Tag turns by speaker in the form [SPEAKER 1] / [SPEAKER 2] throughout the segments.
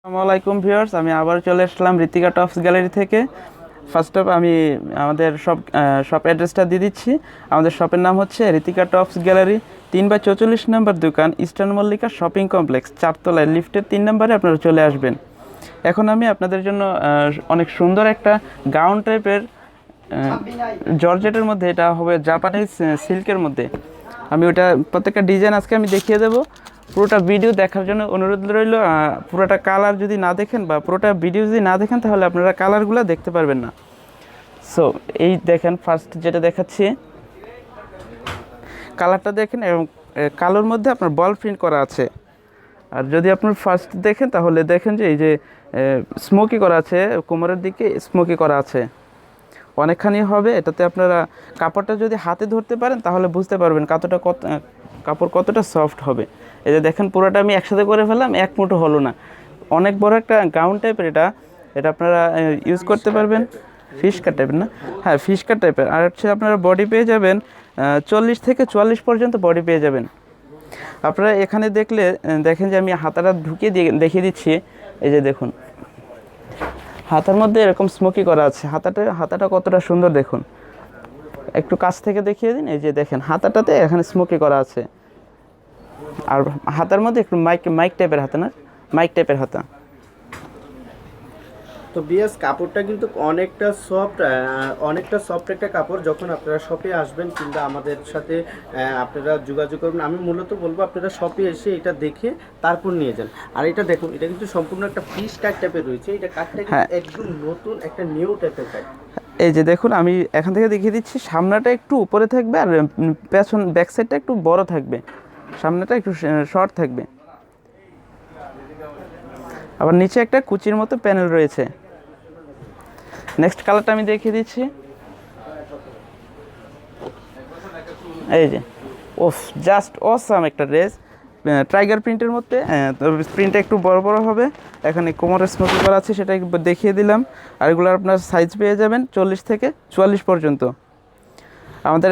[SPEAKER 1] আসসালামু আলাইকুম ভিউয়ার্স, আমি আবার চলে আসলাম ঋতিকা টপস গ্যালারি থেকে। ফার্স্ট অফ আমি আমাদের শপ অ্যাড্রেসটা দিয়ে দিচ্ছি। আমাদের শপের নাম হচ্ছে ঋতিকা টপস গ্যালারি, 3/44 নম্বর দোকান, ইস্টার্ন মল্লিকা শপিং কমপ্লেক্স, 4তলায়, লিফটের 3 নম্বরে আপনারা চলে আসবেন। এখন আমি আপনাদের জন্য অনেক সুন্দর একটা গাউন টাইপের জর্জেটের মধ্যে, এটা হবে জাপানিজ সিল্কের মধ্যে। আমি ওটা প্রত্যেকটা ডিজাইন আজকে আমি দেখিয়ে দেবো। পুরোটা ভিডিও দেখার জন্য অনুরোধ রইল। পুরোটা কালার যদি না দেখেন বা পুরোটা ভিডিও যদি না দেখেন তাহলে আপনারা কালারগুলো দেখতে পারবেন না। সো এই দেখেন, ফার্স্ট যেটা দেখাচ্ছি, কালারটা দেখেন এবং কালোর মধ্যে আপনার বল প্রিন্ট করা আছে। আর যদি আপনার ফার্স্ট দেখেন তাহলে দেখেন যে এই যে স্মোকি করা আছে, কোমরের দিকে স্মোকি করা আছে অনেকখানি হবে। এটাতে আপনারা কাপড়টা যদি হাতে ধরতে পারেন তাহলে বুঝতে পারবেন কাপড় কতটা সফট হবে। এই যে দেখেন, পুরোটা আমি একসাথে করে ফেললাম, এক মুঠো হলো না। অনেক বড় একটা গাউন টাইপের, এটা আপনারা ইউজ করতে পারবেন। ফিশ কাট টাইপের না, হ্যাঁ ফিশ কাট টাইপের। আর হচ্ছে আপনারা বডি পেয়ে যাবেন 40 থেকে 44 পর্যন্ত বডি পেয়ে যাবেন। আপনারা এখানে দেখলে দেখেন যে আমি হাতাটা ঢুকিয়ে দেখিয়ে দিচ্ছি। এই যে দেখুন, হাতার মধ্যে এরকম স্মোকি করা আছে। হাতাটা কতটা সুন্দর দেখুন, একটু কাছ থেকে দেখিয়ে দিন। এই যে দেখেন, হাতাটাতে এখানে স্মোকি করা আছে। আর হাতার মধ্যে একটু মাইক টাইপের হাতা, না মাইক টাইপের হাতা।
[SPEAKER 2] তো বিএস কাপড়টা কিন্তু অনেকটা সফট একটা কাপড়। যখন আপনারা শপে আসবেন কিংবা আমাদের সাথে আপনারা যোগাযোগ করবেন, আমি মূলত বলবো আপনারা শপে এসে এটা দেখে তারপর নিয়ে যান। আর এটা দেখুন, এটা কিন্তু সম্পূর্ণ একটা পিস কাট টাইপের রয়েছে। এটা কাটটা কিন্তু একদম নতুন একটা নিউ টাইপের কাট।
[SPEAKER 1] এই যে দেখুন, আমি এখান থেকে দেখিয়ে দিচ্ছি। সামনেটা একটু উপরে থাকবে আর পেছন ব্যাক সাইডটা একটু বড় থাকবে, সামনেটা একটু শর্ট থাকবে। আবার নিচে একটা কুচির মতো প্যানেল রয়েছে। নেক্সট কালারটা আমি দেখিয়ে দিচ্ছি। এই যে ওফ, জাস্ট অসাম একটা ড্রেস, টাইগার প্রিন্টের মধ্যে। প্রিন্টটা একটু বড় বড় হবে। এখানে কোমরের স্মোকি করা আছে, সেটা দেখিয়ে দিলাম। আর এগুলো আপনার সাইজ পেয়ে যাবেন 40 থেকে 44 পর্যন্ত। আমাদের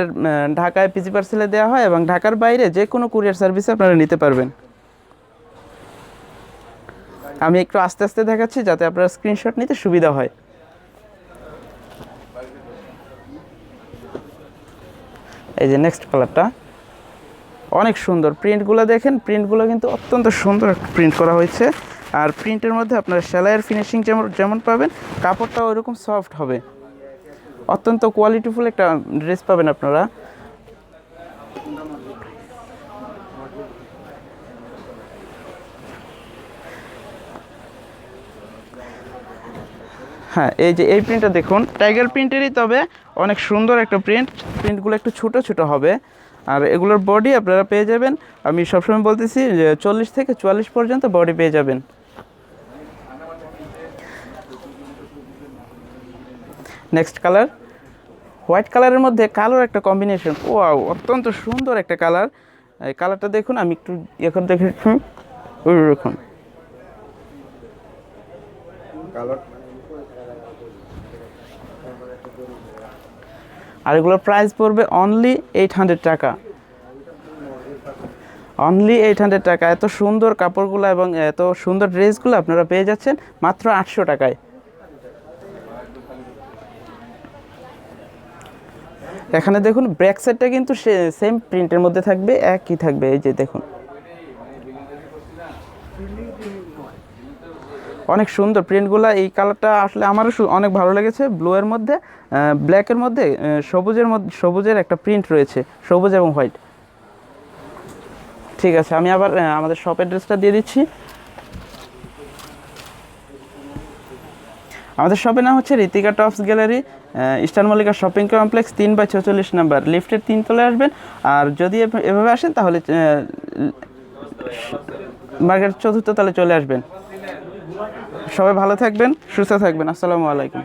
[SPEAKER 1] ঢাকায় পিজি পার্সেলে দেওয়া হয় এবং ঢাকার বাইরে যে কোনো কুরিয়ার সার্ভিসে আপনারা নিতে পারবেন। আমি একটু আস্তে আস্তে দেখাচ্ছি যাতে আপনারা স্ক্রিনশট নিতে সুবিধা হয়। এই যে নেক্সট কালারটা অনেক সুন্দর। প্রিন্টগুলো দেখেন, প্রিন্টগুলো কিন্তু অত্যন্ত সুন্দর প্রিন্ট করা হয়েছে। আর প্রিন্টের মধ্যে আপনারা সেলাইয়ের ফিনিশিং যেমন পাবেন, কাপড়টাও ওইরকম সফট হবে। অত্যন্ত কোয়ালিটিফুল একটা ড্রেস পাবেন আপনারা। হ্যাঁ, এই যে এই প্রিন্টটা দেখুন, টাইগার প্রিন্টেরই, তবে অনেক সুন্দর একটা প্রিন্টগুলো একটু ছোটো ছোটো হবে। আর এগুলোর বডি আপনারা পেয়ে যাবেন, আমি সবসময় বলতেছি যে 40 থেকে 44 পর্যন্ত বডি পেয়ে যাবেন। নেক্সট কালার, হোয়াইট কালারের মধ্যে কালোর একটা কম্বিনেশন। ওয়াও, অত্যন্ত সুন্দর একটা কালার। এই কালারটা দেখুন, আমি একটু এখন দেখে ওই দেখুন
[SPEAKER 2] কালার।
[SPEAKER 1] আর এগুলোর প্রাইস পড়বে অনলি 800 টাকা। অনলি 800 টাকা। এত সুন্দর কাপড়গুলো এবং এত সুন্দর ড্রেসগুলো আপনারা পেয়ে যাচ্ছেন মাত্র 800 টাকায়। এখানে দেখুন, ব্যাক সাইডটা কিন্তু সেম প্রিন্টের মধ্যে থাকবে, একই থাকবে। এই যে দেখুন, অনেক সুন্দর প্রিন্টগুলো। এই কালারটা আসলে আমারও অনেক ভালো লেগেছে। ব্লুয়ের মধ্যে, ব্ল্যাকের মধ্যে, সবুজের একটা প্রিন্ট রয়েছে, সবুজ এবং হোয়াইট। ঠিক আছে, আমি আবার আমাদের শপ অ্যাড্রেসটা দিয়ে দিচ্ছি। আমাদের শপের নাম হচ্ছে Ritika tops gallery, eastern Mallika shopping complex, 3/44 number, লিফটের 3 তলায় আসবেন। আর যদি এভাবে আসেন তাহলে মার্কেট 4র্থ তলায় চলে আসবেন। সবাই ভালো থাকবেন, সুস্থ থাকবেন। আসসালামু আলাইকুম।